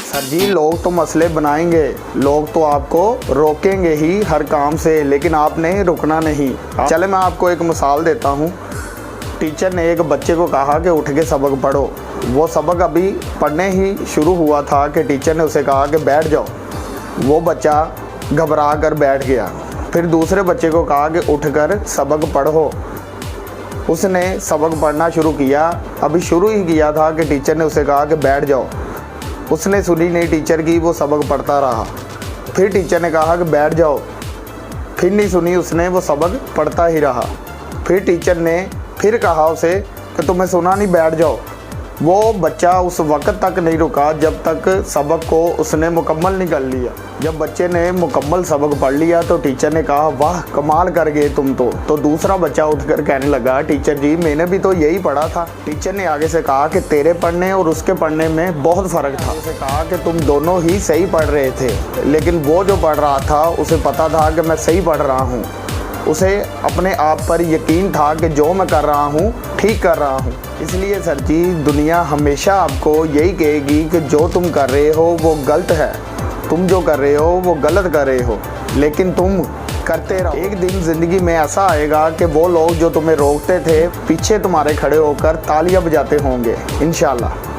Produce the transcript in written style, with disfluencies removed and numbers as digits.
Sir जी, लोग तो मसले बनाएंगे, लोग तो आपको रोकेंगे ही हर काम से, लेकिन आपने रुकना नहीं। चले मैं आपको एक मिसाल देता हूँ। टीचर ने एक बच्चे को कहा कि उठ के सबक पढ़ो। वो सबक अभी पढ़ने ही शुरू हुआ था कि टीचर ने उसे कहा कि बैठ जाओ। वो बच्चा घबरा कर बैठ गया। फिर दूसरे बच्चे को कहा कि उठकर सबक पढ़ो। उसने सबक पढ़ना शुरू किया। अभी शुरू ही किया था कि टीचर ने उसे कहा कि बैठ जाओ। उसने सुनी नहीं टीचर की, वो सबक पढ़ता रहा। फिर टीचर ने कहा कि बैठ जाओ। फिर नहीं सुनी उसने, वो सबक पढ़ता ही रहा। फिर टीचर ने फिर कहा उसे कि तुम्हें सुना नहीं, बैठ जाओ। वो बच्चा उस वक्त तक नहीं रुका जब तक सबक को उसने मुकम्मल नहीं कर लिया। जब बच्चे ने मुकम्मल सबक पढ़ लिया तो टीचर ने कहा, वाह कमाल कर गए तुम तो दूसरा बच्चा उठकर कहने लगा, टीचर जी मैंने भी तो यही पढ़ा था। टीचर ने आगे से कहा कि तेरे पढ़ने और उसके पढ़ने में बहुत फ़र्क था। उसे कहा कि तुम दोनों ही सही पढ़ रहे थे, लेकिन वो जो पढ़ रहा था उसे पता था कि मैं सही पढ़ रहा हूँ। उसे अपने आप पर यकीन था कि जो मैं कर रहा हूँ ठीक कर रहा हूँ। इसलिए सर जी, दुनिया हमेशा आपको यही कहेगी कि जो तुम कर रहे हो वो गलत है, तुम जो कर रहे हो वो गलत कर रहे हो, लेकिन तुम करते रहो। एक दिन ज़िंदगी में ऐसा आएगा कि वो लोग जो तुम्हें रोकते थे पीछे तुम्हारे खड़े होकर तालियां बजाते होंगे, इंशाल्लाह।